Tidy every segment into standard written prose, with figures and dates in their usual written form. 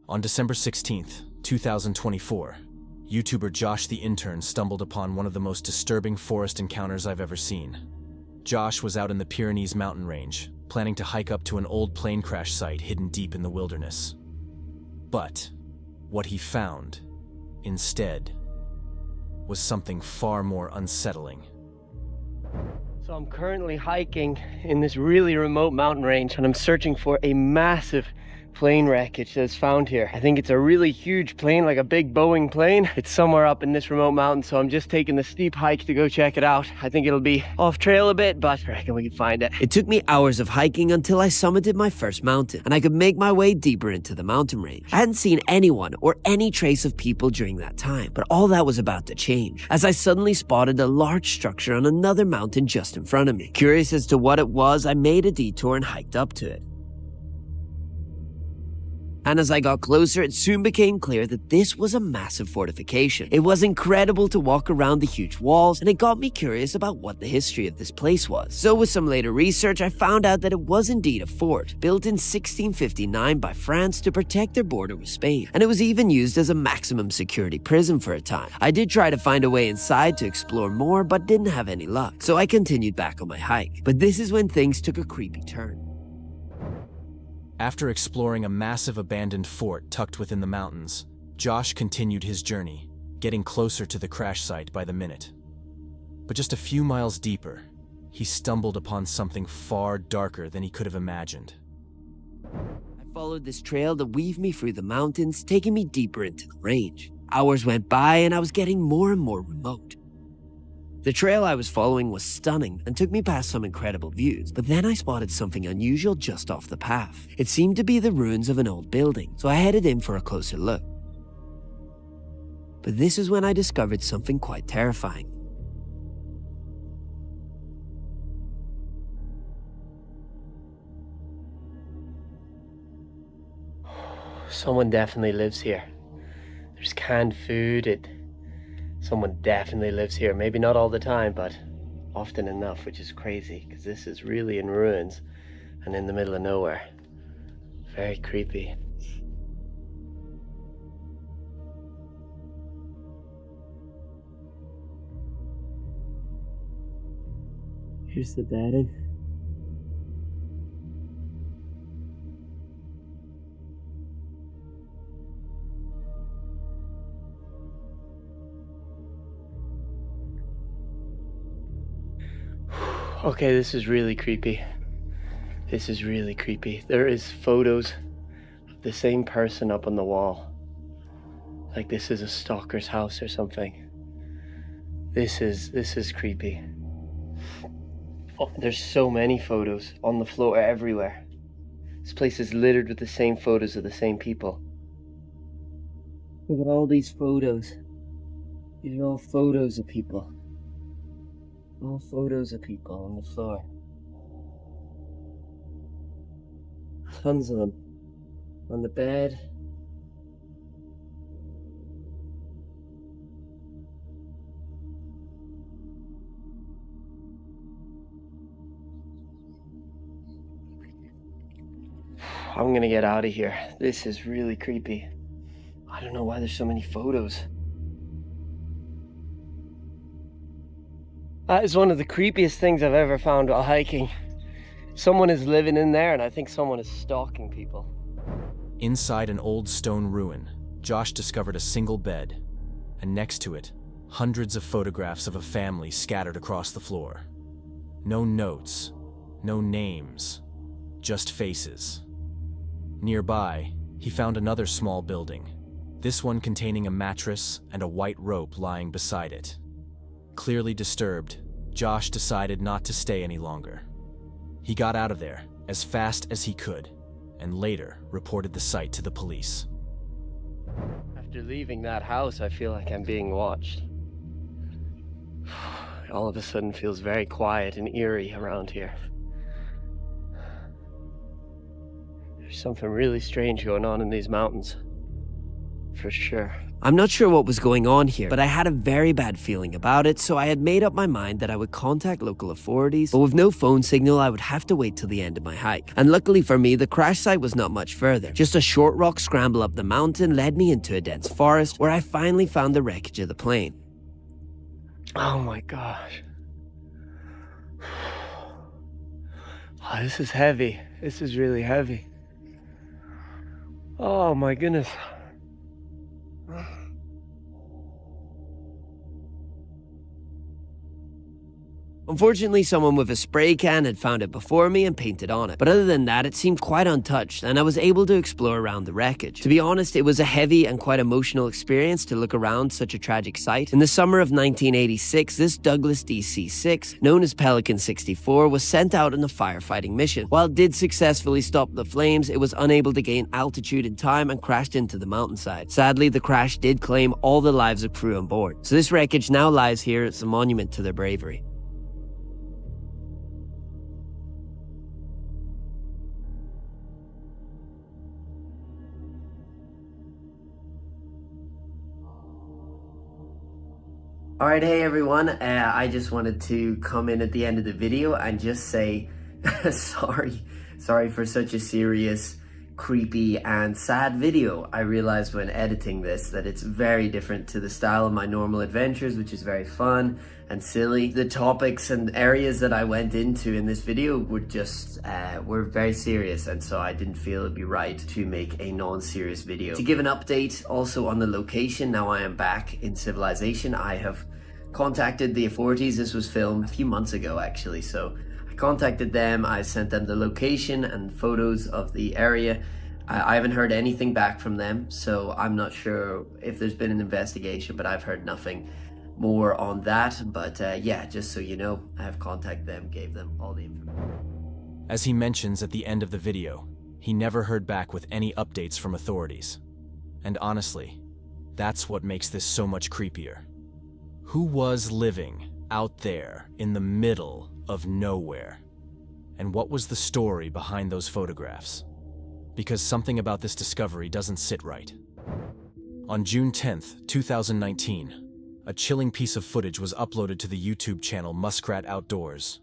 On December 16th, 2024, YouTuber Josh the Intern stumbled upon one of the most disturbing forest encounters I've ever seen. Josh was out in the Pyrenees mountain range, planning to hike up to an old plane crash site hidden deep in the wilderness. But what he found, instead, was something far more unsettling. So I'm currently hiking in this really remote mountain range and I'm searching for a massive plane wreckage that's found here. I think it's a really huge plane, like a big Boeing plane. It's somewhere up in this remote mountain, so I'm just taking the steep hike to go check it out. I think it'll be off trail a bit, but I reckon we can find it. It took me hours of hiking until I summited my first mountain, and I could make my way deeper into the mountain range. I hadn't seen anyone or any trace of people during that time, but all that was about to change, as I suddenly spotted a large structure on another mountain just in front of me. Curious as to what it was, I made a detour and hiked up to it. And as I got closer, it soon became clear that this was a massive fortification. It was incredible to walk around the huge walls, and it got me curious about what the history of this place was. So with some later research, I found out that it was indeed a fort, built in 1659 by France to protect their border with Spain. And it was even used as a maximum security prison for a time. I did try to find a way inside to explore more, but didn't have any luck. So I continued back on my hike. But this is when things took a creepy turn. After exploring a massive abandoned fort tucked within the mountains, Josh continued his journey, getting closer to the crash site by the minute. But just a few miles deeper, he stumbled upon something far darker than he could have imagined. I followed this trail to weave me through the mountains, taking me deeper into the range. Hours went by and I was getting more and more remote. The trail I was following was stunning and took me past some incredible views, but then I spotted something unusual just off the path. It seemed to be the ruins of an old building, so I headed in for a closer look. But this is when I discovered something quite terrifying. Someone definitely lives here. There's canned food. Someone definitely lives here. Maybe not all the time, but often enough, which is crazy because this is really in ruins and in the middle of nowhere. Very creepy. Here's the bedding. Okay, this is really creepy. This is really creepy. There is photos of the same person up on the wall. Like this is a stalker's house or something. This is creepy. Oh, there's so many photos on the floor everywhere. This place is littered with the same photos of the same people. Look at all these photos. These are all photos of people. All photos of people on the floor. Tons of them. On the bed. I'm gonna get out of here. This is really creepy. I don't know why there's so many photos. That is one of the creepiest things I've ever found while hiking. Someone is living in there, and I think someone is stalking people. Inside an old stone ruin, Josh discovered a single bed, and next to it, hundreds of photographs of a family scattered across the floor. No notes, no names, just faces. Nearby, he found another small building, this one containing a mattress and a white rope lying beside it. Clearly disturbed, Josh decided not to stay any longer. He got out of there as fast as he could, and later reported the site to the police. After leaving that house, I feel like I'm being watched. It all of a sudden feels very quiet and eerie around here. There's something really strange going on in these mountains. for sure. I'm not sure what was going on here, but I had a very bad feeling about it, so I had made up my mind that I would contact local authorities, but with no phone signal, I would have to wait till the end of my hike. And luckily for me, the crash site was not much further. Just a short rock scramble up the mountain led me into a dense forest, where I finally found the wreckage of the plane. Oh my gosh. Oh, this is heavy. This is really heavy. Oh my goodness. Unfortunately, someone with a spray can had found it before me and painted on it. But other than that, it seemed quite untouched, and I was able to explore around the wreckage. To be honest, it was a heavy and quite emotional experience to look around such a tragic site. In the summer of 1986, this Douglas DC-6, known as Pelican 64, was sent out on a firefighting mission. While it did successfully stop the flames, it was unable to gain altitude in time and crashed into the mountainside. Sadly, the crash did claim all the lives of crew on board. So this wreckage now lies here as a monument to their bravery. Alright, hey everyone, I just wanted to come in at the end of the video and just say sorry for such a serious, creepy and sad video. I realized when editing this that it's very different to the style of my normal adventures, which is very fun and silly. The topics and areas that I went into in this video were just, were very serious, and so I didn't feel it'd be right to make a non-serious video. To give an update also on the location, now I am back in civilization. I have contacted the authorities. This was filmed a few months ago actually, so I contacted them. I sent them the location and photos of the area. I haven't heard anything back from them, so I'm not sure if there's been an investigation, but I've heard nothing more on that. But yeah, just so you know, I have contacted them, gave them all the information. As he mentions at the end of the video, he never heard back with any updates from authorities. And honestly, that's what makes this so much creepier. Who was living out there in the middle of nowhere? And what was the story behind those photographs? Because something about this discovery doesn't sit right. On June 10th, 2019, a chilling piece of footage was uploaded to the YouTube channel Muskrat Outdoors.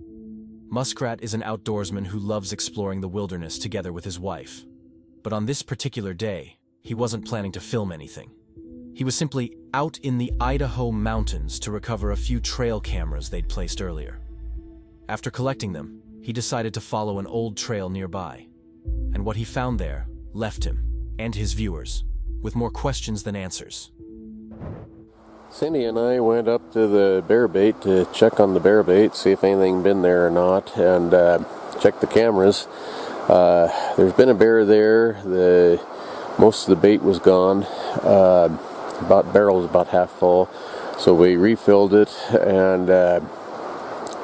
Muskrat is an outdoorsman who loves exploring the wilderness together with his wife. But on this particular day, he wasn't planning to film anything. He was simply out in the Idaho mountains to recover a few trail cameras they'd placed earlier. After collecting them, he decided to follow an old trail nearby. And what he found there left him, and his viewers, with more questions than answers. Cindy and I went up to the bear bait to check on the bear bait, see if anything been there or not, and check the cameras. There's been a bear there. Most of the bait was gone. Barrel was about half full, so we refilled it and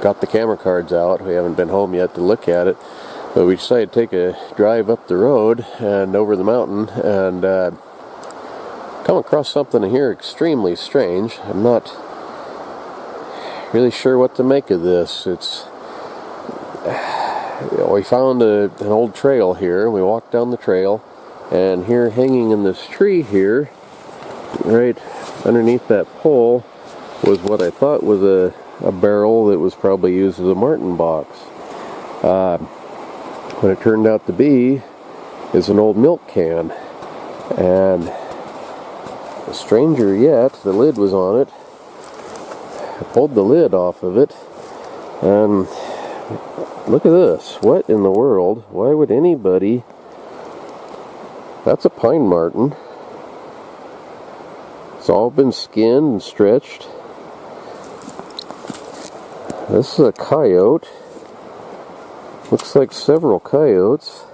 got the camera cards out. We haven't been home yet to look at it, but we decided to take a drive up the road and over the mountain and come across something here extremely strange. I'm not really sure what to make of this. We found an old trail here. We walked down the trail, and here hanging in this tree here, right underneath that pole, was what I thought was a barrel that was probably used as a martin box. What it turned out to be is an old milk can, and stranger yet, the lid was on it. I pulled the lid off of it, and look at this. What in the world? Why would anybody... That's a pine marten. It's all been skinned and stretched. This is a coyote. Looks like several coyotes.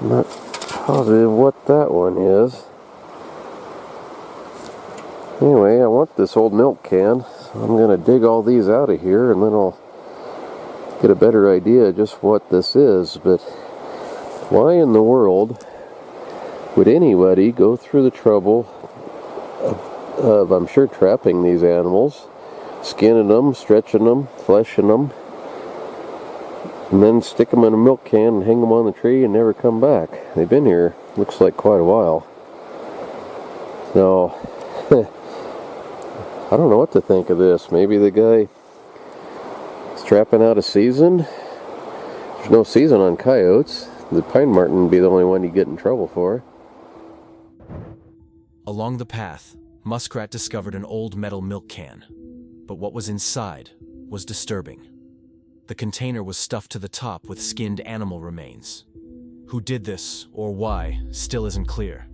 I'm not positive what that one is. Anyway, I want this old milk can. So I'm going to dig all these out of here, and then I'll get a better idea just what this is. But why in the world would anybody go through the trouble of I'm sure, trapping these animals, skinning them, stretching them, fleshing them, and then stick them in a milk can and hang them on the tree and never come back. They've been here, looks like quite a while. So, I don't know what to think of this. Maybe the guy is trapping out a season. There's no season on coyotes. The pine marten would be the only one you get in trouble for. Along the path, Muskrat discovered an old metal milk can. But what was inside was disturbing. The container was stuffed to the top with skinned animal remains. Who did this, or why, still isn't clear.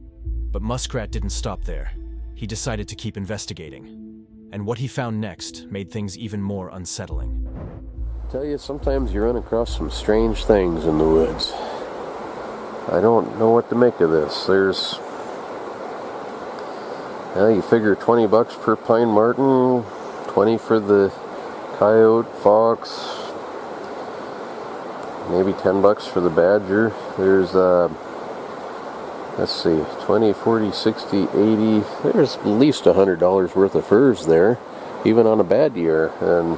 But Muskrat didn't stop there. He decided to keep investigating. And what he found next made things even more unsettling. I tell you, sometimes you run across some strange things in the woods. I don't know what to make of this. There's... Well, you figure $20 per pine marten, 20 for the coyote, fox, maybe $10 for the badger. There's, let's see, 20, 40, 60, 80. There's at least $100 worth of furs there, even on a bad year. And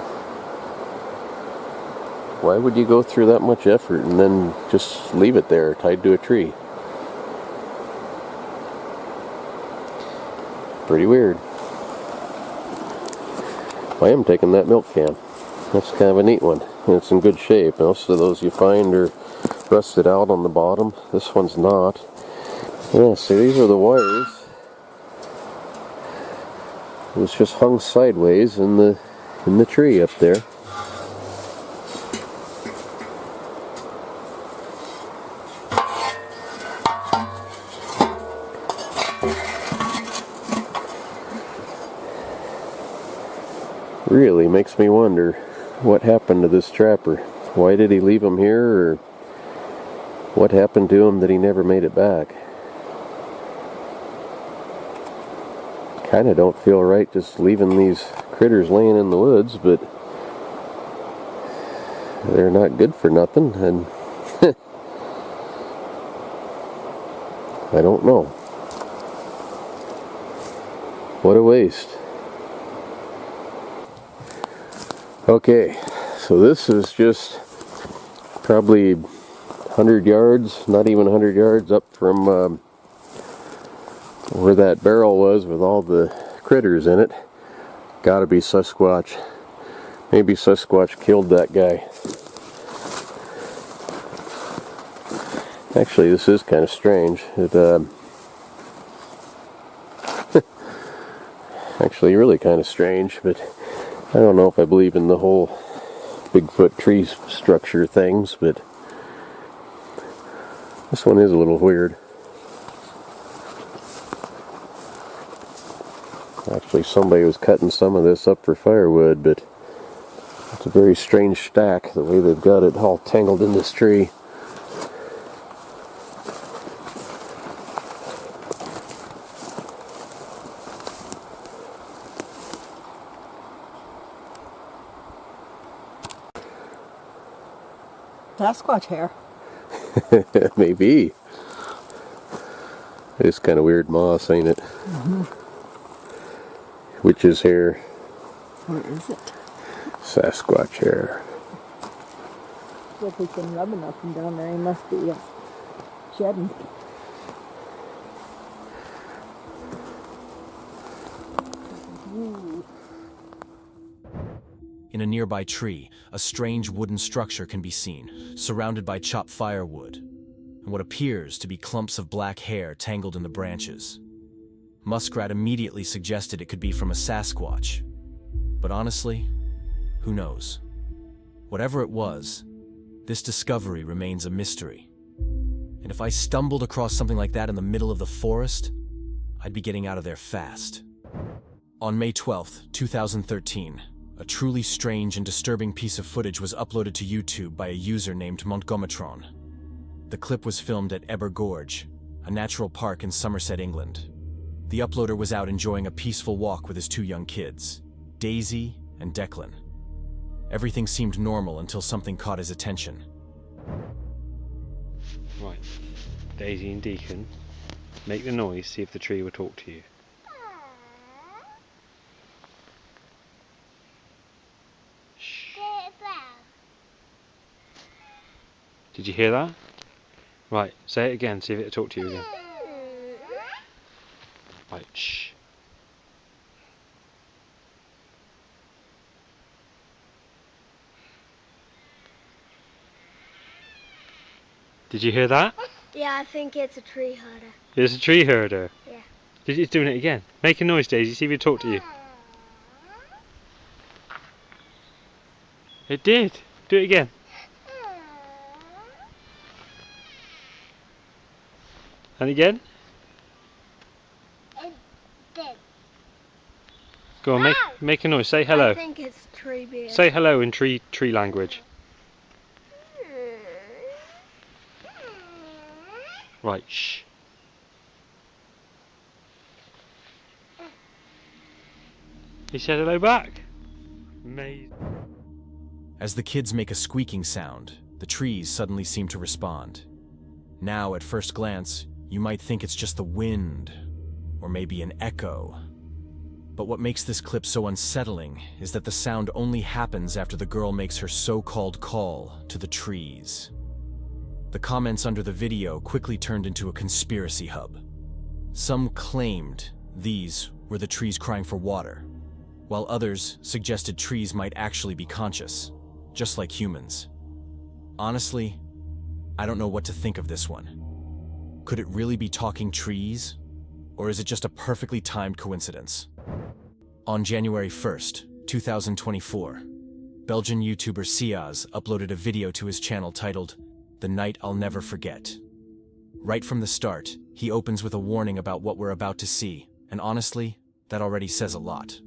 why would you go through that much effort and then just leave it there, tied to a tree? Pretty weird. I am taking that milk can. That's kind of a neat one. And it's in good shape. Most of those you find are rusted out on the bottom. This one's not. Yeah, see, these are the wires. It was just hung sideways in the tree up there. Really makes me wonder what happened to this trapper. Why did he leave him here, or what happened to him that he never made it back? Kinda don't feel right just leaving these critters laying in the woods, but they're not good for nothing, and I don't know. What a waste. Okay, so this is just probably 100 yards, not even 100 yards up from where that barrel was with all the critters in it. Gotta be Sasquatch. Maybe Sasquatch killed that guy. Actually, this is kind of strange. Actually, really kind of strange, but I don't know if I believe in the whole Bigfoot tree structure things, but this one is a little weird. Actually, somebody was cutting some of this up for firewood, but it's a very strange stack, the way they've got it all tangled in this tree. Sasquatch hair. Maybe. It's kind of weird moss, ain't it? Mm-hmm. Witch's hair. Or is it? Sasquatch hair. If he's been rubbing up and down there, he must be shedding. Ooh. In a nearby tree, a strange wooden structure can be seen, surrounded by chopped firewood, and what appears to be clumps of black hair tangled in the branches. Muskrat immediately suggested it could be from a Sasquatch, but honestly, who knows? Whatever it was, this discovery remains a mystery. And if I stumbled across something like that in the middle of the forest, I'd be getting out of there fast. On May 12th, 2013, a truly strange and disturbing piece of footage was uploaded to YouTube by a user named Montgometron. The clip was filmed at Eber Gorge, a natural park in Somerset, England. The uploader was out enjoying a peaceful walk with his two young kids, Daisy and Declan. Everything seemed normal until something caught his attention. Right, Daisy and Deacon, make the noise, see if the tree will talk to you. Did you hear that? Right, say it again, see if it'll talk to you again. Right, shh. Did you hear that? Yeah, I think it's a tree herder. It's a tree herder. Yeah. It's doing it again. Make a noise, Daisy, see if it'll talk to you. It did. Do it again. And again. It did. Go on, make a noise. Say hello. I think it's tree beer. Say hello in tree language. Right, shh. He said hello back. Amazing. As the kids make a squeaking sound, the trees suddenly seem to respond. Now, at first glance, you might think it's just the wind, or maybe an echo. But what makes this clip so unsettling is that the sound only happens after the girl makes her so-called call to the trees. The comments under the video quickly turned into a conspiracy hub. Some claimed these were the trees crying for water, while others suggested trees might actually be conscious, just like humans. Honestly, I don't know what to think of this one. Could it really be talking trees? Or is it just a perfectly timed coincidence? On January 1st, 2024, Belgian YouTuber Siaz uploaded a video to his channel titled, "The Night I'll Never Forget." Right from the start, he opens with a warning about what we're about to see, and honestly, that already says a lot.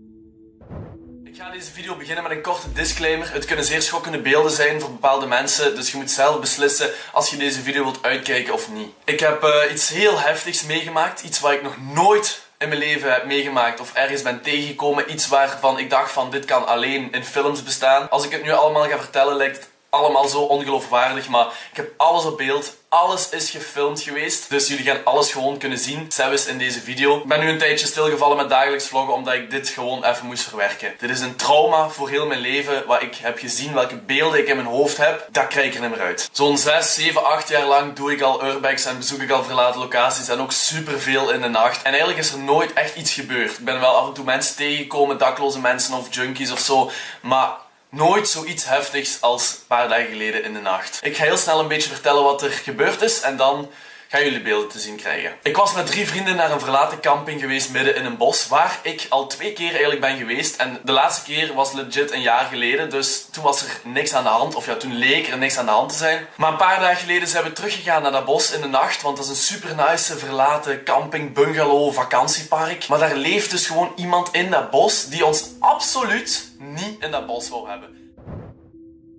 Ik ga deze video beginnen met een korte disclaimer. Het kunnen zeer schokkende beelden zijn voor bepaalde mensen, dus je moet zelf beslissen als je deze video wilt uitkijken of niet. Ik heb iets heel heftigs meegemaakt, iets wat ik nog nooit in mijn leven heb meegemaakt of ergens ben tegengekomen. Iets waarvan ik dacht van dit kan alleen in films bestaan. Als ik het nu allemaal ga vertellen lijkt het allemaal zo ongeloofwaardig, maar ik heb alles op beeld. Alles is gefilmd geweest, dus jullie gaan alles gewoon kunnen zien, zelfs in deze video. Ik ben nu een tijdje stilgevallen met dagelijks vloggen, omdat ik dit gewoon even moest verwerken. Dit is een trauma voor heel mijn leven, wat ik heb gezien, welke beelden ik in mijn hoofd heb, dat krijg ik er niet meer uit. Zo'n 6, 7, 8 jaar lang doe ik al urbex en bezoek ik al verlaten locaties en ook superveel in de nacht. En eigenlijk is er nooit echt iets gebeurd. Ik ben wel af en toe mensen tegengekomen, dakloze mensen of junkies of zo, maar nooit zoiets heftigs als een paar dagen geleden in de nacht. Ik ga heel snel een beetje vertellen wat er gebeurd is en dan gaan jullie beelden te zien krijgen. Ik was met 3 vrienden naar een verlaten camping geweest midden in een bos, waar ik al 2 keer eigenlijk ben geweest. En de laatste keer was legit een jaar geleden, dus toen was er niks aan de hand. Of ja, toen leek er niks aan de hand te zijn. Maar een paar dagen geleden zijn we teruggegaan naar dat bos in de nacht, want dat is een super nice verlaten camping, bungalow, vakantiepark. Maar daar leeft dus gewoon iemand in dat bos die ons absoluut niet in dat bos wou hebben.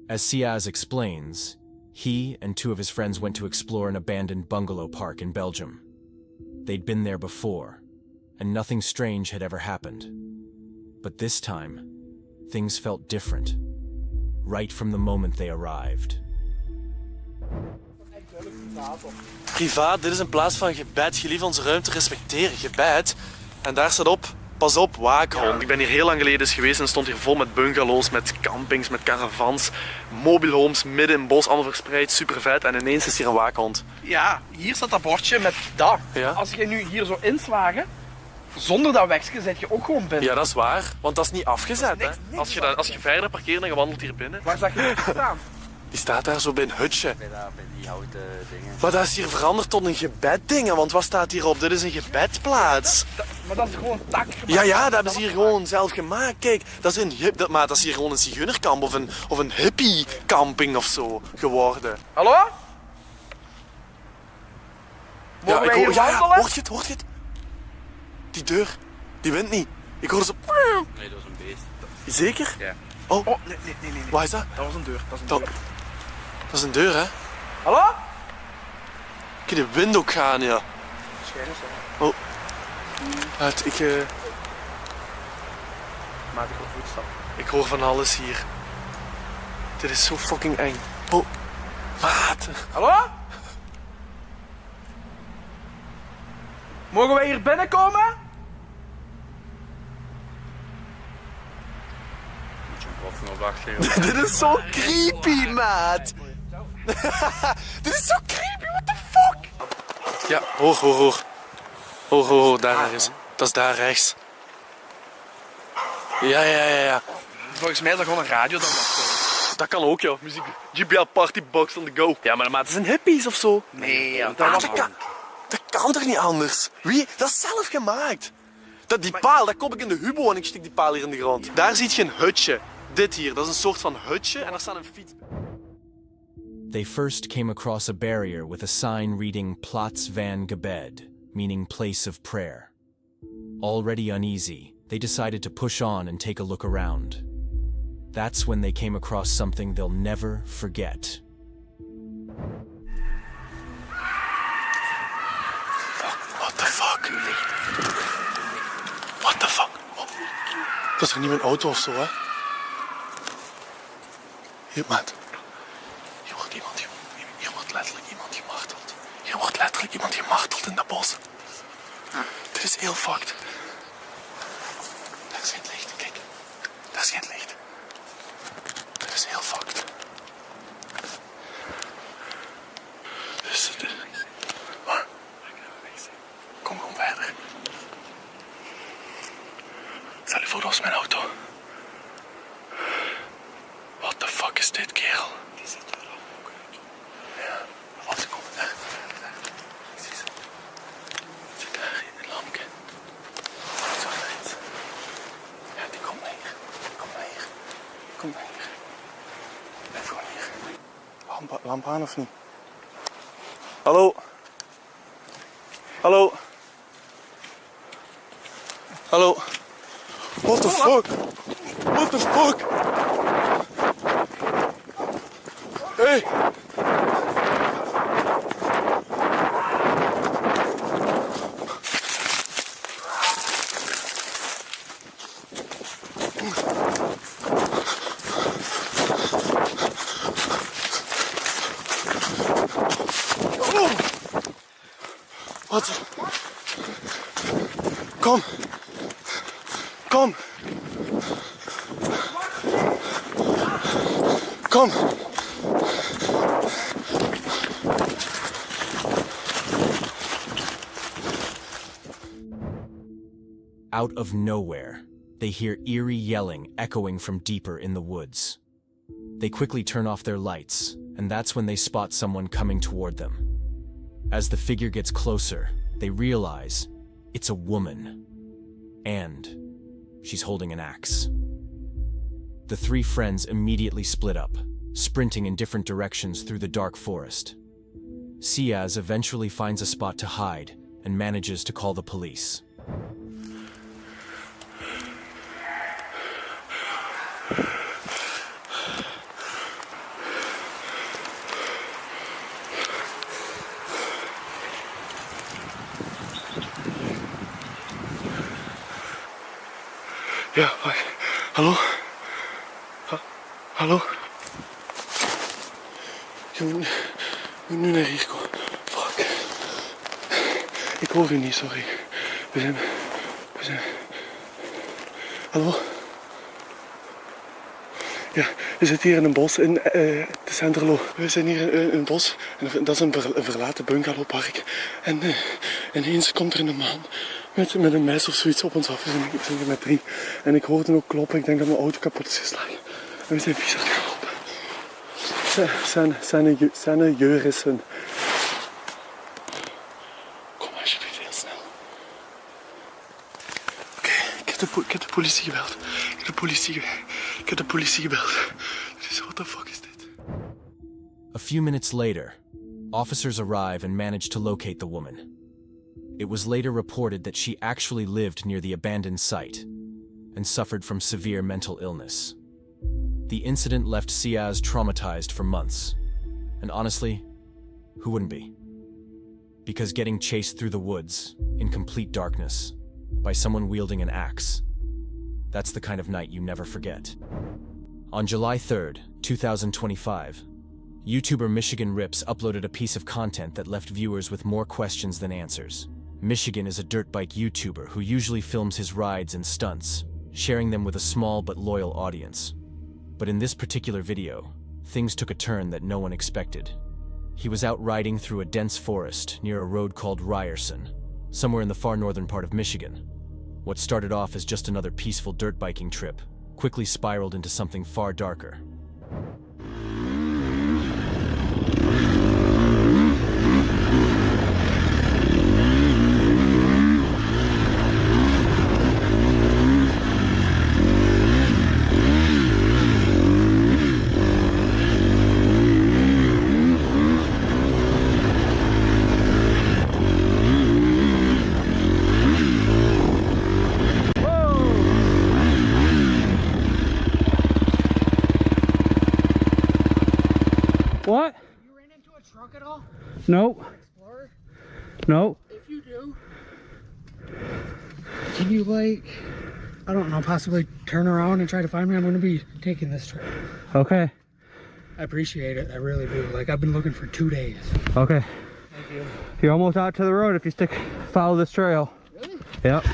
As Siaz explains, he and 2 of his friends went to explore an abandoned bungalow park in Belgium. They'd been there before, and nothing strange had ever happened. But this time, things felt different, right from the moment they arrived. Privaat, dit is een plaats van gebed. Gelief onze ruimte respecteren. Gebed. En daar staat op, pas op, waakhond. Ja, ik ben hier heel lang geleden eens geweest en stond hier vol met bungalows, met campings, met caravans, mobile homes, midden in het bos, allemaal verspreid, super vet. En ineens is hier een waakhond. Ja, hier staat dat bordje met dat. Ja? Als je nu hier zo inslagen, zonder dat wekje zit je ook gewoon binnen. Ja, dat is waar, want dat is niet afgezet. Niks Als je verder parkeert en je wandelt hier binnen. Waar zag je dit staan? Die staat daar zo bij een hutje. Bij die houten dingen. Maar dat is hier veranderd tot een gebeddingen, want wat staat hierop? Dit is een gebedplaats. Maar dat is gewoon tak gemaakt. Ja, dat hebben ze hier gewoon zelf gemaakt. Kijk, dat is maar dat is hier gewoon een zigeunerkamp of een hippie-camping of zo geworden. Hallo? Mogen wij hier wandelen? Hoort je het? Die deur, die wint niet. Ik hoor zo... Nee, dat was een beest. Zeker? Ja. Oh, Nee. wat is dat? Dat was een deur. Dat is een deur, hè? Hallo? Ik kan de wind ook gaan, ja. Schijnen zo. Oh. Maak ik een voetstap. Ik hoor van alles hier. Dit is zo fucking eng. Oh. Maat. Hallo? Mogen wij hier binnenkomen? Moet je een prof nog wachten, joh. Dit is zo creepy, maat. Dit is zo creepy, what the fuck? Ja, hoor. Hoor, daar ergens. Dat is daar rechts. Ja. Volgens mij is dat gewoon een radio dat was. Dat kan ook, ja. Muziek. GBL Partybox on the go. Ja, maar het zijn hippies of zo. Nee, ja, dat kan toch niet anders? Wie? Dat is zelf gemaakt. Die paal, dat kop ik in de hubo en ik stik die paal hier in de grond. Daar zie je een hutje. Dit hier, dat is een soort van hutje en daar staat een fiets. They first came across a barrier with a sign reading Platz van Gebed, meaning place of prayer. Already uneasy, they decided to push on and take a look around. That's when they came across something they'll never forget. What the fuck? What the fuck? Dat is toch niet mijn auto of zo, hè? Hier, maat. Hier wordt letterlijk iemand gemarteld. Hier wordt letterlijk iemand gemarteld in dat bos. Dit is heel fucked. Daar is geen licht, kijk. Daar is geen licht. Dit is heel fucked. Dus, waar? Kom gewoon verder. Stel je voor, dat is mijn auto. What the fuck is dit, kerel? Die zit er ook uit. Ja, wat komt daar? Ik zie ze. Zit daar in een lampje. Zo eruit. Ja, die komt naar hier. Kom naar hier. Blijf gewoon hier. Lamp aan of niet? Hallo? Hallo? Hallo? What the fuck? What the fuck? Hey! Oh. Wat? Kom! Kom! Kom! Out of nowhere, they hear eerie yelling echoing from deeper in the woods. They quickly turn off their lights, and that's when they spot someone coming toward them. As the figure gets closer, they realize it's a woman, and she's holding an axe. The three friends immediately split up, sprinting in different directions through the dark forest. Siaz eventually finds a spot to hide and manages to call the police. Ja, wacht. Hallo? Hallo? Je moet nu naar hier komen. Fuck. Ik hoor u niet, sorry. We zijn... Hallo? Ja, we zitten hier in een bos in de Centerlo. We zijn hier in een bos en dat is een verlaten bungalowpark. En ineens komt er een man met een mes of zoiets op ons af. We zijn hier met 3. En ik hoorde ook kloppen. Ik denk dat mijn auto kapot is geslagen. En we zijn vies aan het gelopen. Zijn Jurissen. Kom alsjeblieft heel snel. Oké, ik heb de politie gebeld. Ik heb de politie gebeld. Dus what the fuck is dit? A few minutes later, officers arrive and manage to locate the woman. It was later reported that she actually lived near the abandoned site and suffered from severe mental illness. The incident left Siaz traumatized for months. And honestly, who wouldn't be? Because getting chased through the woods, in complete darkness, by someone wielding an axe, that's the kind of night you never forget. On July 3rd, 2025, YouTuber Michigan Rips uploaded a piece of content that left viewers with more questions than answers. Michigan is a dirt bike YouTuber who usually films his rides and stunts, sharing them with a small but loyal audience. But in this particular video, things took a turn that no one expected. He was out riding through a dense forest near a road called Ryerson, somewhere in the far northern part of Michigan. What started off as just another peaceful dirt biking trip quickly spiraled into something far darker. What? You ran into a truck at all? Nope. Explorer? Nope. If you do, can you, like, I don't know, possibly turn around and try to find me? I'm going to be taking this trip. Okay. I appreciate it. I really do. Like, I've been looking for 2 days. Okay. Thank you. You're almost out to the road if you follow this trail. Really? Yep.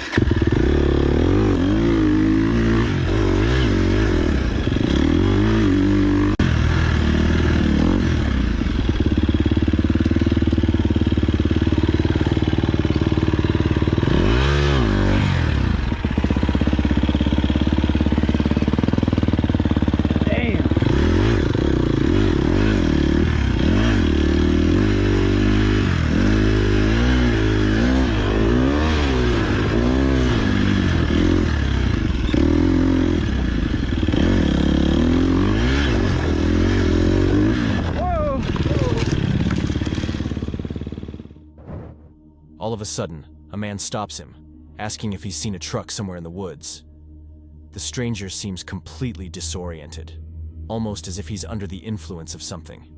All of a sudden, a man stops him, asking if he's seen a truck somewhere in the woods. The stranger seems completely disoriented, almost as if he's under the influence of something.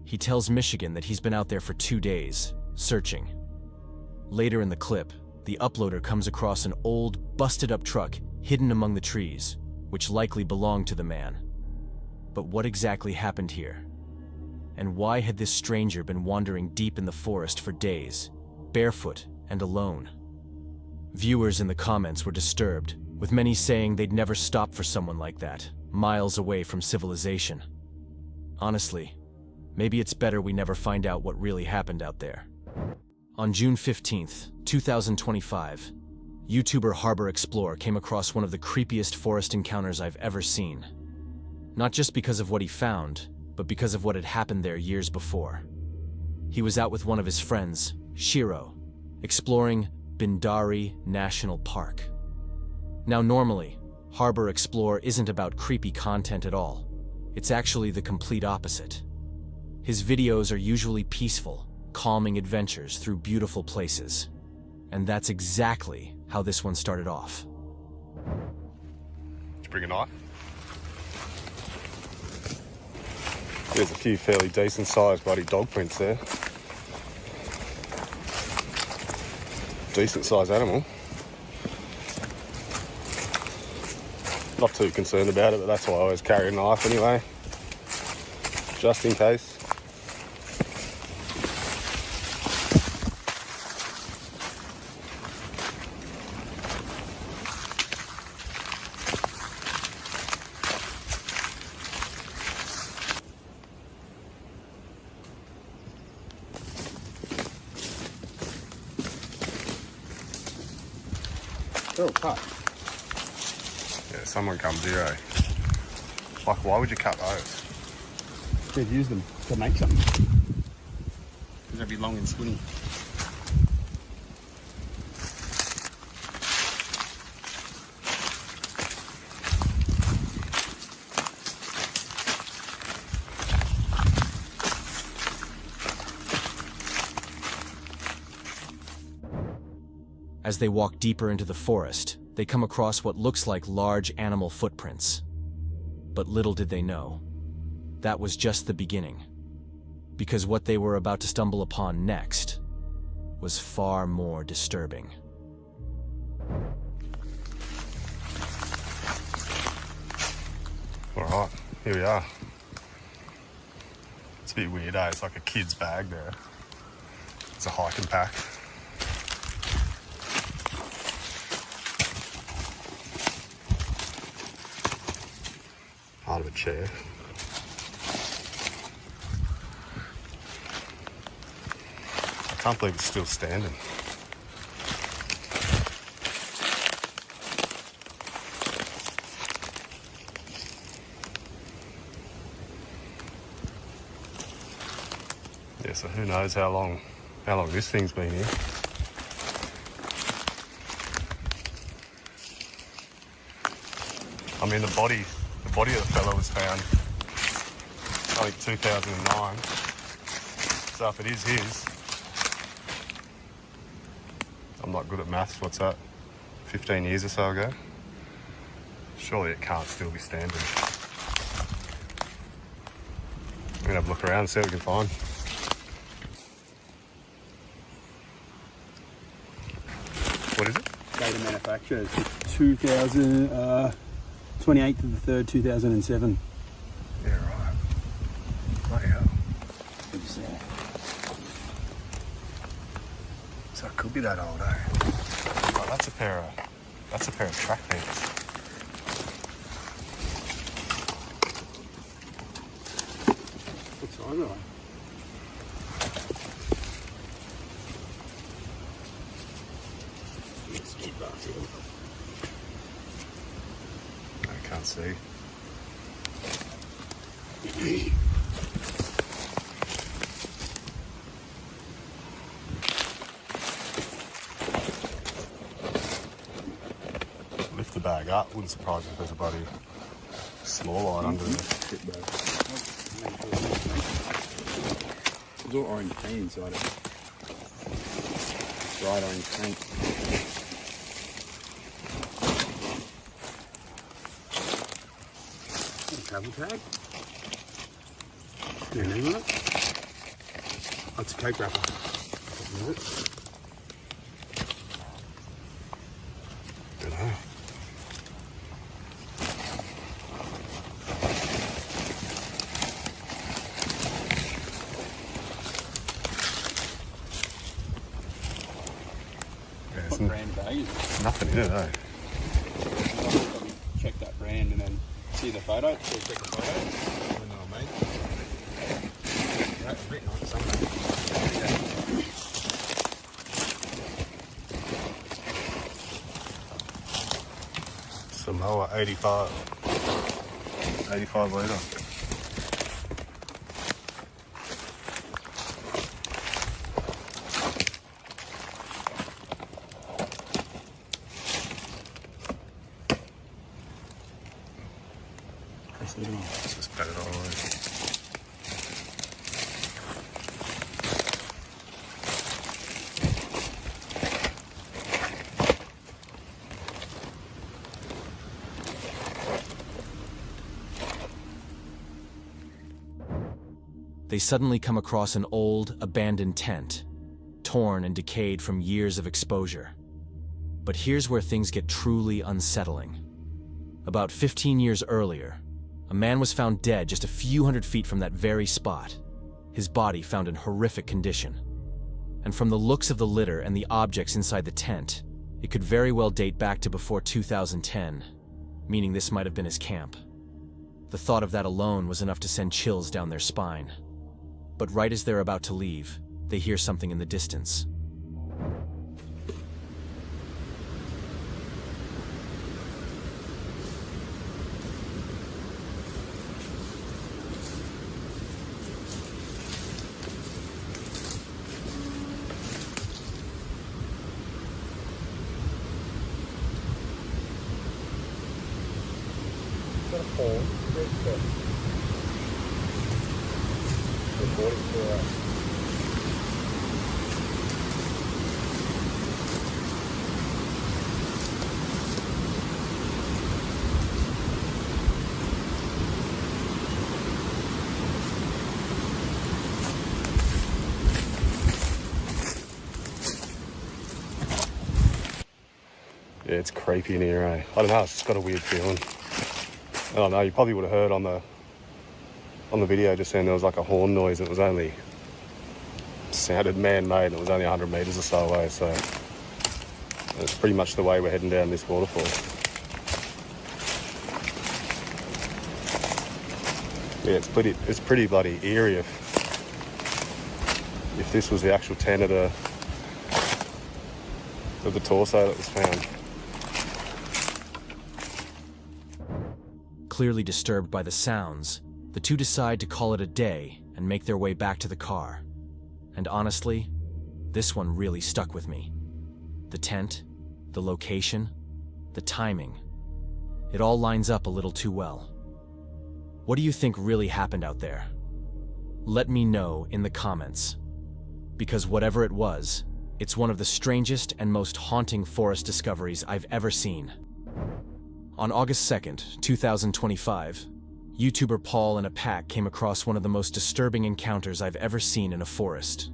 He tells Michigan that he's been out there for 2 days, searching. Later in the clip, the uploader comes across an old, busted-up truck hidden among the trees, which likely belonged to the man. But what exactly happened here? And why had this stranger been wandering deep in the forest for days, barefoot and alone? Viewers in the comments were disturbed, with many saying they'd never stop for someone like that, miles away from civilization. Honestly, maybe it's better we never find out what really happened out there. On June 15th, 2025, YouTuber Harbor Explorer came across one of the creepiest forest encounters I've ever seen. Not just because of what he found, but because of what had happened there years before. He was out with one of his friends, Shiro, exploring Bindari National Park. Now normally, Harbor Explorer isn't about creepy content at all. It's actually the complete opposite. His videos are usually peaceful, calming adventures through beautiful places. And that's exactly how this one started off. Did you bring a knife? There's a few fairly decent sized bloody dog prints there. Decent sized animal. Not too concerned about it, but that's why I always carry a knife anyway, just in case. They're all cut. Yeah, someone comes here, eh? Like, why would you cut those? They'd use them to make something. Because they'd be long and skinny. As they walk deeper into the forest, they come across what looks like large animal footprints. But little did they know, that was just the beginning. Because what they were about to stumble upon next was far more disturbing. Alright, here we are. It's a bit weird, eh? It's like a kid's bag there. It's a hiking pack. Part of a chair. Can't believe it's still standing. Yeah, so who knows how long this thing's been here. I mean, the body of the fella was found, I think, 2009. So if it is his, I'm not good at maths, what's that, 15 years or so ago? Surely it can't still be standing. We're gonna have a look around and see what we can find. What is it? Date of manufacture is 2000, 28th of the 3rd, 2007. Yeah, right. Bloody hell. Good to see. So it could be that old, eh? Oh, that's a pair of track pants. What size are they? I can't see. Lift the bag up. Wouldn't surprise me if there's a bloody small line under there. It's all orange paint inside it. Bright orange paint. Travel tag. Your name on it? Oh, it's a coke wrapper. Don't know. What brand bag is it? Nothing in it, eh? Check that brand and then see the photo. So check the photo. You know what I mean? That's written on it somewhere. Samoa 85 litre. Let's just pat it all away. They suddenly come across an old, abandoned tent, torn and decayed from years of exposure. But here's where things get truly unsettling. About 15 years earlier, a man was found dead just a few hundred feet from that very spot, his body found in horrific condition. And from the looks of the litter and the objects inside the tent, it could very well date back to before 2010, meaning this might have been his camp. The thought of that alone was enough to send chills down their spine. But right as they're about to leave, they hear something in the distance. Yeah, it's creepy in here, eh? I don't know, it's just got a weird feeling. I don't know, you probably would have heard on the video just saying there was like a horn noise. It was only sounded man-made and it was only 100 metres or so away, so it's pretty much the way we're heading down this waterfall. Yeah, it's pretty bloody eerie if this was the actual tent of the torso that was found. Clearly disturbed by the sounds, the two decide to call it a day and make their way back to the car. And honestly, this one really stuck with me. The tent, the location, the timing. It all lines up a little too well. What do you think really happened out there? Let me know in the comments. Because whatever it was, it's one of the strangest and most haunting forest discoveries I've ever seen. On August 2nd, 2025, YouTuber Paul and a pack came across one of the most disturbing encounters I've ever seen in a forest.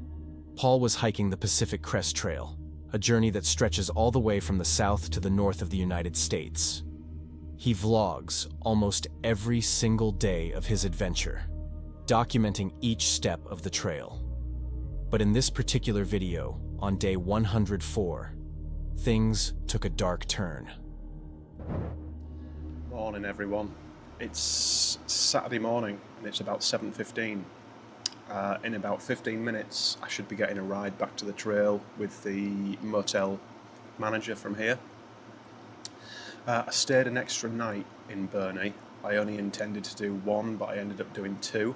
Paul was hiking the Pacific Crest Trail, a journey that stretches all the way from the south to the north of the United States. He vlogs almost every single day of his adventure, documenting each step of the trail. But in this particular video, on day 104, things took a dark turn. Morning everyone. It's Saturday morning and it's about 7:15. In about 15 minutes I should be getting a ride back to the trail with the motel manager from here. I stayed an extra night in Burney. I only intended to do one, but I ended up doing two.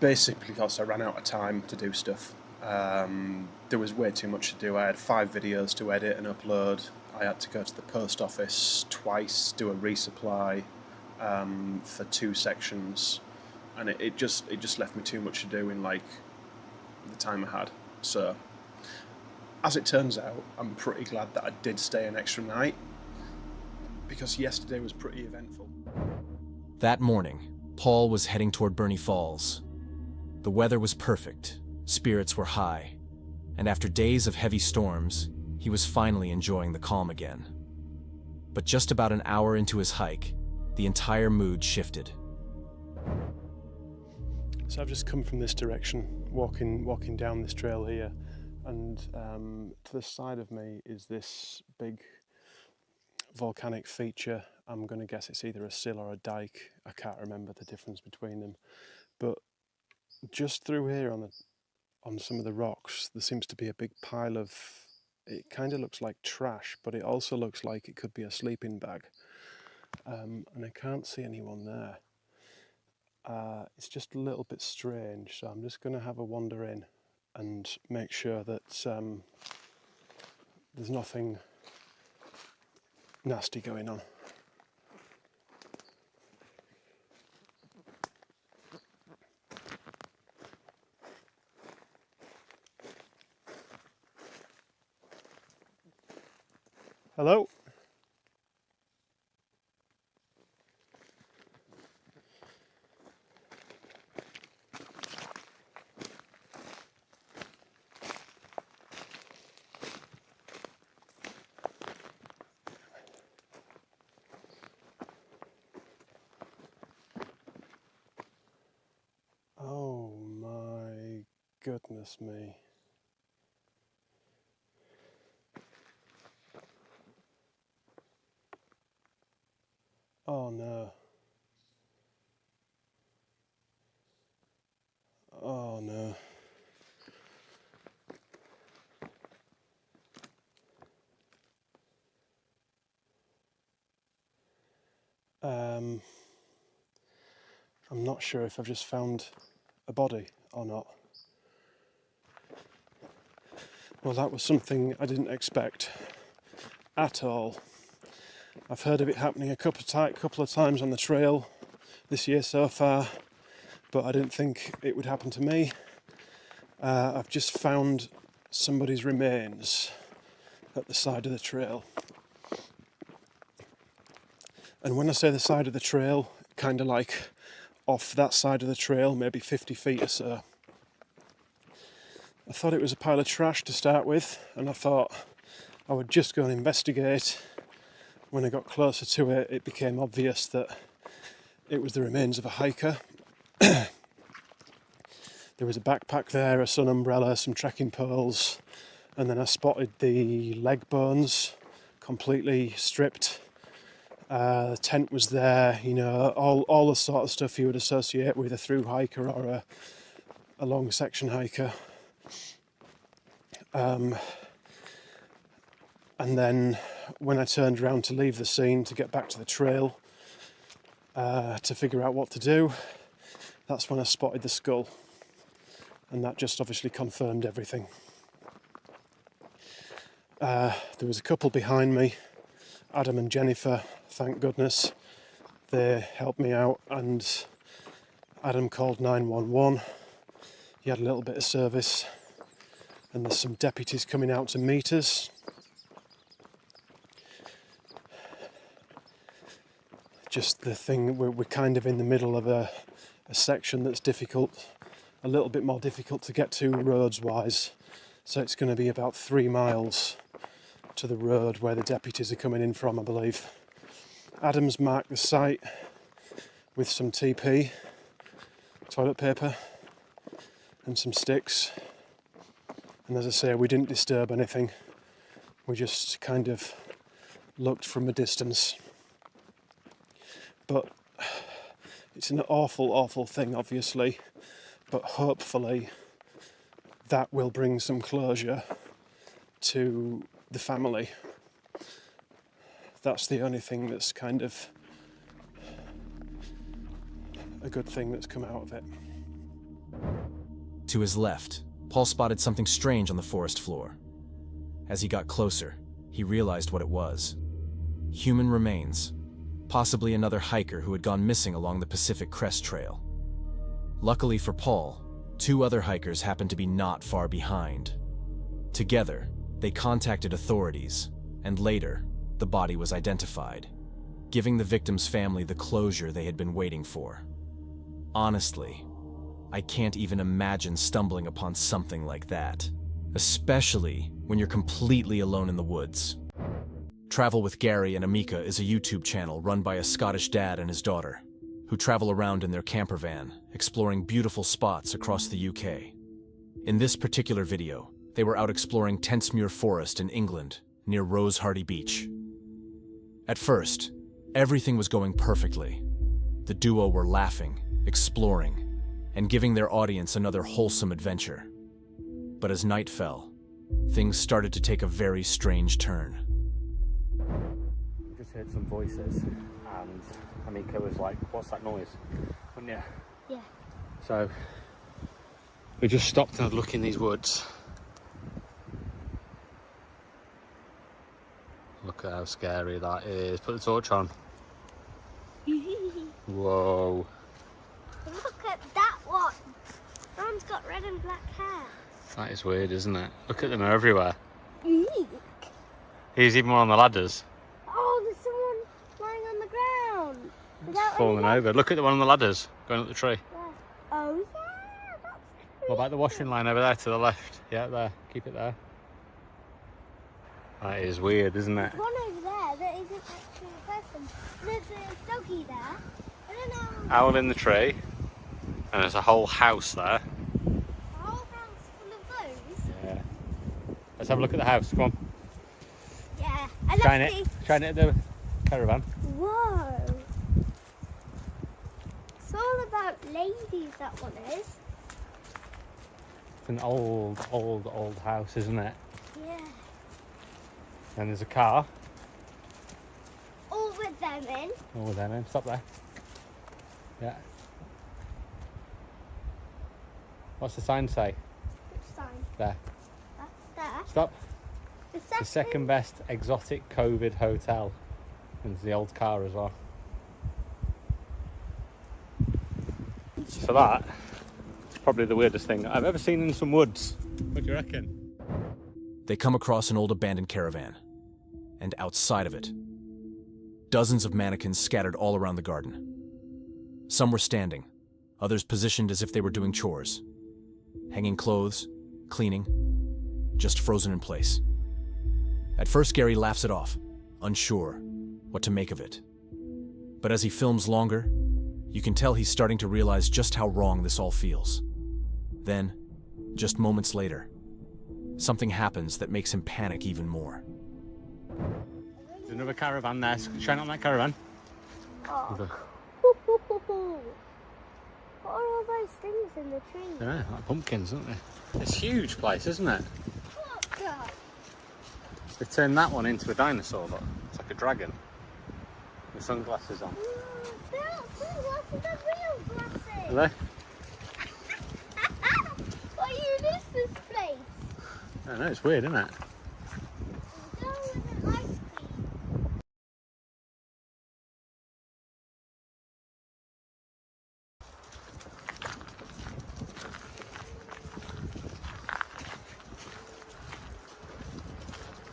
Basically because I ran out of time to do stuff. There was way too much to do. I had 5 videos to edit and upload. I had to go to the post office twice, do a resupply for 2 sections, and it just left me too much to do in like the time I had. So as it turns out, I'm pretty glad that I did stay an extra night, because yesterday was pretty eventful. That morning, Paul was heading toward Burney Falls. The weather was perfect, spirits were high, and after days of heavy storms, he was finally enjoying the calm again. But just about an hour into his hike, the entire mood shifted. So I've just come from this direction, walking down this trail here, and to the side of me is this big volcanic feature. I'm going to guess it's either a sill or a dike. I can't remember the difference between them. But just through here on some of the rocks, there seems to be a big pile of, it kind of looks like trash, but it also looks like it could be a sleeping bag. And I can't see anyone there. It's just a little bit strange, so I'm just going to have a wander in and make sure that there's nothing nasty going on. Hello? Oh my goodness me. Oh no. Oh no. I'm not sure if I've just found a body or not. Well, that was something I didn't expect at all. I've heard of it happening a couple of times on the trail this year so far, but I didn't think it would happen to me. I've just found somebody's remains at the side of the trail. And when I say the side of the trail, kind of like off that side of the trail, maybe 50 feet or so. I thought it was a pile of trash to start with, and I thought I would just go and investigate. When I got closer to it, it became obvious that it was the remains of a hiker. There was a backpack there, a sun umbrella, some trekking poles, and then I spotted the leg bones completely stripped. The tent was there, you know, all the sort of stuff you would associate with a thru hiker or a long section hiker. And then when I turned around to leave the scene to get back to the trail to figure out what to do, that's when I spotted the skull, and that just obviously confirmed everything. There was a couple behind me, Adam and Jennifer, thank goodness. They helped me out, and Adam called 911. He had a little bit of service, and there's some deputies coming out to meet us. Just the thing, we're kind of in the middle of a section that's difficult, a little bit more difficult to get to roads-wise. So it's going to be about 3 miles to the road where the deputies are coming in from, I believe. Adam's marked the site with some TP, toilet paper, and some sticks. And as I say, we didn't disturb anything. We just kind of looked from a distance. But it's an awful, awful thing, obviously. But hopefully that will bring some closure to the family. That's the only thing that's kind of a good thing that's come out of it. To his left, Paul spotted something strange on the forest floor. As he got closer, he realized what it was. Human remains, possibly another hiker who had gone missing along the Pacific Crest Trail. Luckily for Paul, 2 other hikers happened to be not far behind. Together, they contacted authorities, and later, the body was identified, giving the victim's family the closure they had been waiting for. Honestly, I can't even imagine stumbling upon something like that, especially when you're completely alone in the woods. Travel with Gary and Amika is a YouTube channel run by a Scottish dad and his daughter, who travel around in their camper van, exploring beautiful spots across the UK. In this particular video, they were out exploring Tentsmuir Forest in England, near Rosehearty Beach. At first, everything was going perfectly. The duo were laughing, exploring, and giving their audience another wholesome adventure. But as night fell, things started to take a very strange turn. We just heard some voices, and Amika was like, "What's that noise?" Wouldn't you? Yeah. So we just stopped and had a look in these woods. Look at how scary that is. Put the torch on. Whoa. Look at that one. That one's got red and black hair. That is weird, isn't it? Look at them, they're everywhere. Eek. Here's even one on the ladders. Oh, there's someone lying on the ground. Without Falling over. Look at the one on the ladders, going up the tree. Oh, yeah, that's What about the washing line over there to the left? Yeah, there. Keep it there. That is weird, isn't it? one over there that isn't actually a person. There's a doggy there. I don't know. Owl in the tree. And there's a whole house there. A whole house full of those? Yeah. Let's have a look at the house. Come on. Yeah. Shine it. Shine it at the caravan. Whoa. It's all about ladies, that one is. It's an old house, isn't it? Yeah. And there's a car. All with them in. Oh, then stop there. Yeah. What's the sign say? Which sign? There. There. Stop. The The second best exotic COVID hotel. And there's the old car as well. So that is probably the weirdest thing I've ever seen in some woods. What do you reckon? They come across an old abandoned caravan, and outside of it, dozens of mannequins scattered all around the garden. Some were standing, others positioned as if they were doing chores, hanging clothes, cleaning, just frozen in place. At first, Gary laughs it off, unsure what to make of it. But as he films longer, you can tell he's starting to realize just how wrong this all feels. Then, just moments later, something happens that makes him panic even more. There's another caravan there. Shine on that caravan. Oh. What are all those things in the tree? Yeah, like pumpkins, aren't they? It's a huge place, isn't it? What God? They've turned that one into a dinosaur, look. It's like a dragon. With sunglasses on. They're not sunglasses, they're real glasses. Are they? What even is this place? I don't know, it's weird, isn't it? Go with an ice cream.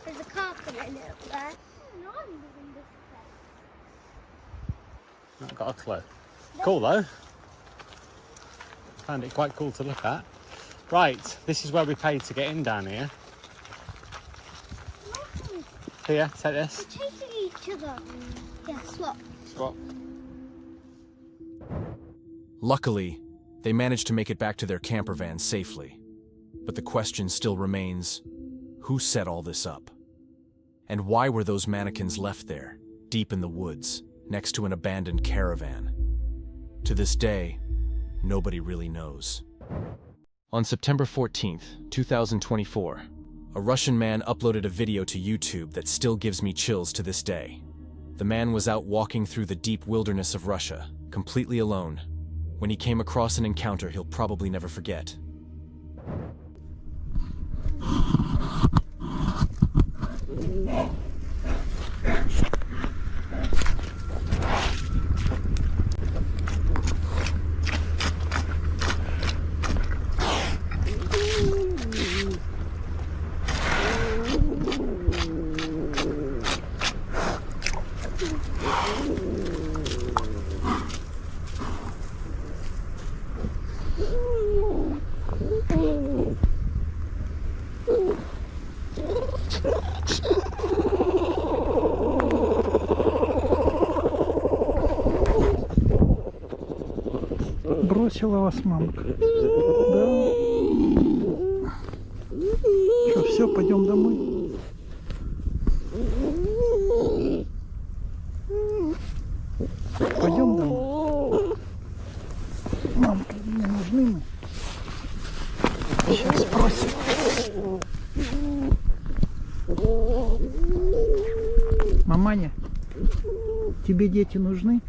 There's a carpet in it up there. No, I'm living this place. Not got a clue. Cool though. Found it quite cool to look at. Right, this is where we paid to get in down here. Here, take this. We're chasing each other. Yeah, swap. Swap. Luckily, they managed to make it back to their camper van safely. But the question still remains, who set all this up? And why were those mannequins left there, deep in the woods, next to an abandoned caravan? To this day, nobody really knows. On September 14th, 2024, a Russian man uploaded a video to YouTube that still gives me chills to this day. The man was out walking through the deep wilderness of Russia, completely alone, when he came across an encounter he'll probably never forget. Бросила вас мамка. Да. Что, все, пойдем домой. Пойдем домой. Мамка, мне нужны мы. Сейчас спросим. Маманя, тебе дети нужны?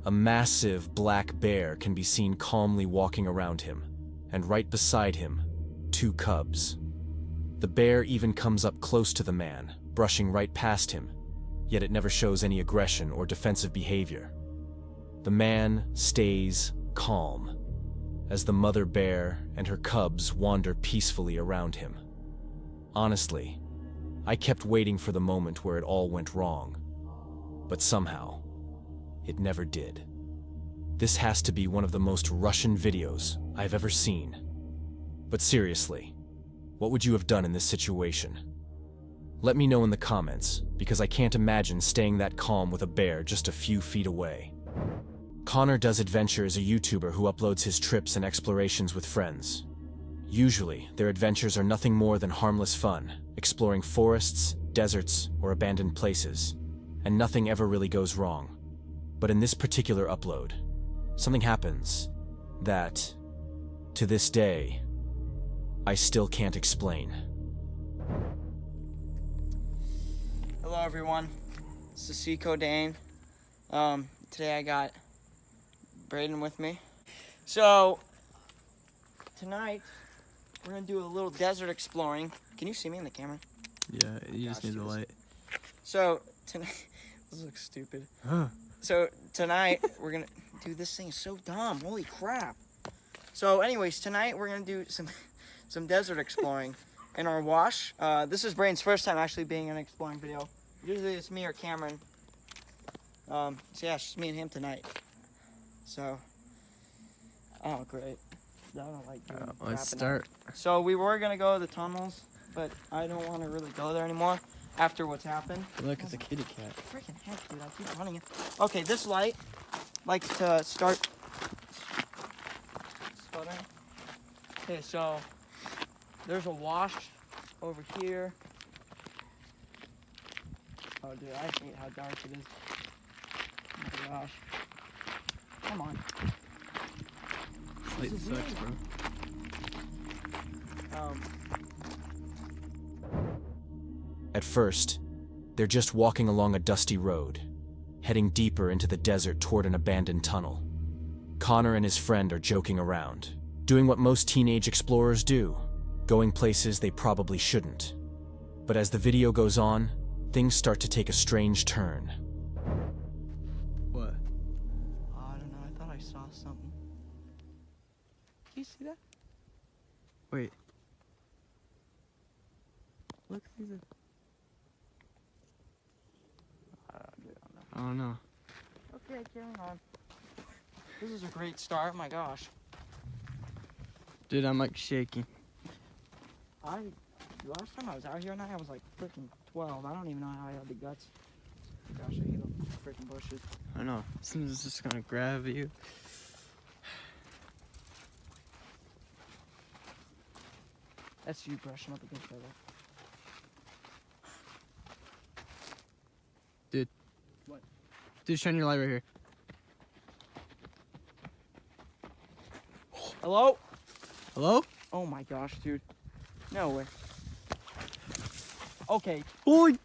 A massive black bear can be seen calmly walking around him, and right beside him, 2 cubs. The bear even comes up close to the man, brushing right past him, yet it never shows any aggression or defensive behavior. The man stays calm, as the mother bear and her cubs wander peacefully around him. Honestly, I kept waiting for the moment where it all went wrong, but somehow, it never did. This has to be one of the most Russian videos I've ever seen. But seriously, what would you have done in this situation? Let me know in the comments, because I can't imagine staying that calm with a bear just a few feet away. Connor Does Adventure is a YouTuber who uploads his trips and explorations with friends. Usually, their adventures are nothing more than harmless fun, exploring forests, deserts, or abandoned places, and nothing ever really goes wrong. But in this particular upload, something happens that, to this day, I still can't explain. Hello everyone, this is Seco Dane. Today I got Braden with me. So, tonight, we're gonna do a little desert exploring. Can you see me in the camera? Yeah, you just need the light. So, tonight, this looks stupid. So, tonight, we're gonna do this thing. It's so dumb, holy crap. So anyways, tonight we're gonna do some desert exploring in our wash. This is Braden's first time actually being in an exploring video. Usually it's me or Cameron. So yeah, it's just me and him tonight. So, oh great. I don't like let's start. So we were gonna go to the tunnels, but I don't want to really go there anymore after what's happened. Look, it's a kitty cat. Freaking heck, dude! I keep running it. Okay, this light likes to start sputtering. Okay, so there's a wash over here. Oh, dude, I hate how dark it is. Oh my gosh! Come on. Light sucks, bro. At first, they're just walking along a dusty road, heading deeper into the desert toward an abandoned tunnel. Connor and his friend are joking around, doing what most teenage explorers do, going places they probably shouldn't. But as the video goes on, things start to take a strange turn. What? I don't know, I thought I saw something. Do you see that? Wait. Look through the... I don't know. Okay, carry on. This is a great start, my gosh. Dude, I'm like shaking. Last time I was out here, and I was like freaking 12. I don't even know how I had the guts. Gosh, I hate the freaking bushes. I know. Something's just gonna grab you. That's you brushing up against that. Dude. What? Dude, shine your light right here. Hello? Hello? Oh my gosh, dude. No way. Okay. Holy...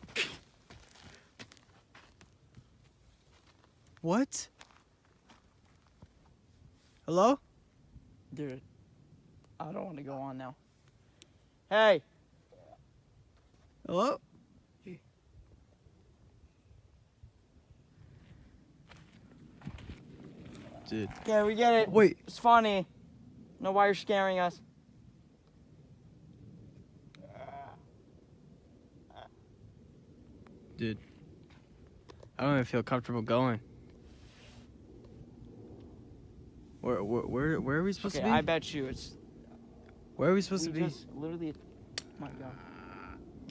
What? Hello? Dude. I don't want to go on now. Hey! Hello? Dude. Okay, we get it. Wait. It's funny. Know why you're scaring us. Dude. I don't even feel comfortable going. Where are we supposed to be? I bet you it's... Where are we supposed to be? Just literally... Oh my god.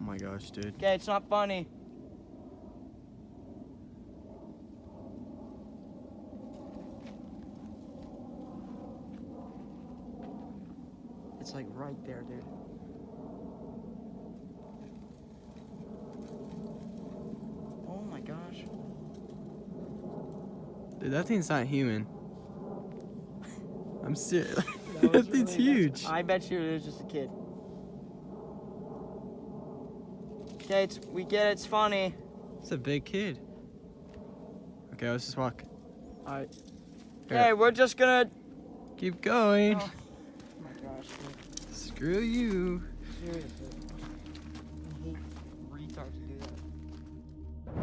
Oh my gosh, dude. Okay, it's not funny. It's like right there, dude. Oh my gosh. Dude, that thing's not human. I'm serious. That thing's huge. I bet you it is just a kid. Okay, we get it, it's funny. It's a big kid. Okay, let's just walk. Alright. Okay, we're just gonna... Keep going. Oh my gosh, dude. Screw you. Seriously. I hate retards who do that.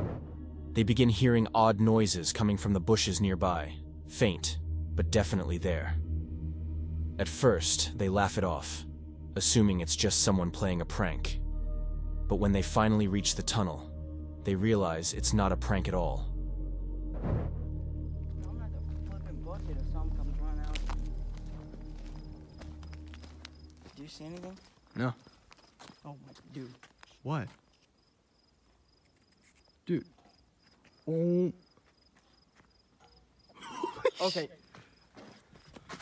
They begin hearing odd noises coming from the bushes nearby. Faint, but definitely there. At first, they laugh it off, assuming it's just someone playing a prank. But when they finally reach the tunnel, they realize it's not a prank at all. I'm at the flipping bucket if something comes running out. Do you see anything? No. Oh my dude. What? Dude. Oh. Okay.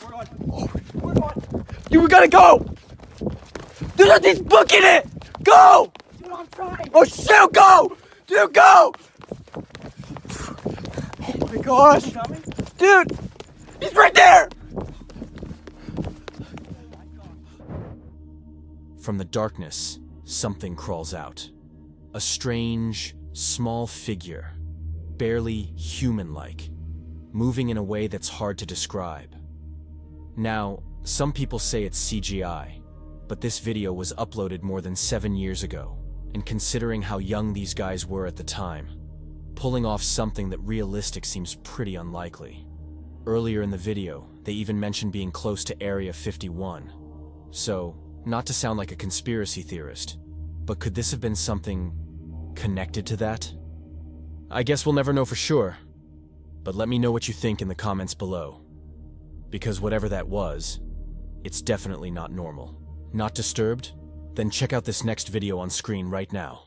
We're going. We're going. You gotta go! Dude, that thing's booking it! Go! Dude, I'm trying. Oh shoot, go! Dude, go! Oh my gosh! Dude! He's right there! From the darkness, something crawls out. A strange, small figure, barely human-like, moving in a way that's hard to describe. Now, some people say it's CGI, but this video was uploaded more than 7 years ago, and considering how young these guys were at the time, pulling off something that realistic seems pretty unlikely. Earlier in the video, They even mention being close to Area 51. So, not to sound like a conspiracy theorist, but could this have been something connected to that? I guess we'll never know for sure, but let me know what you think in the comments below. Because whatever that was, it's definitely not normal. Not disturbed? Then check out this next video on screen right now.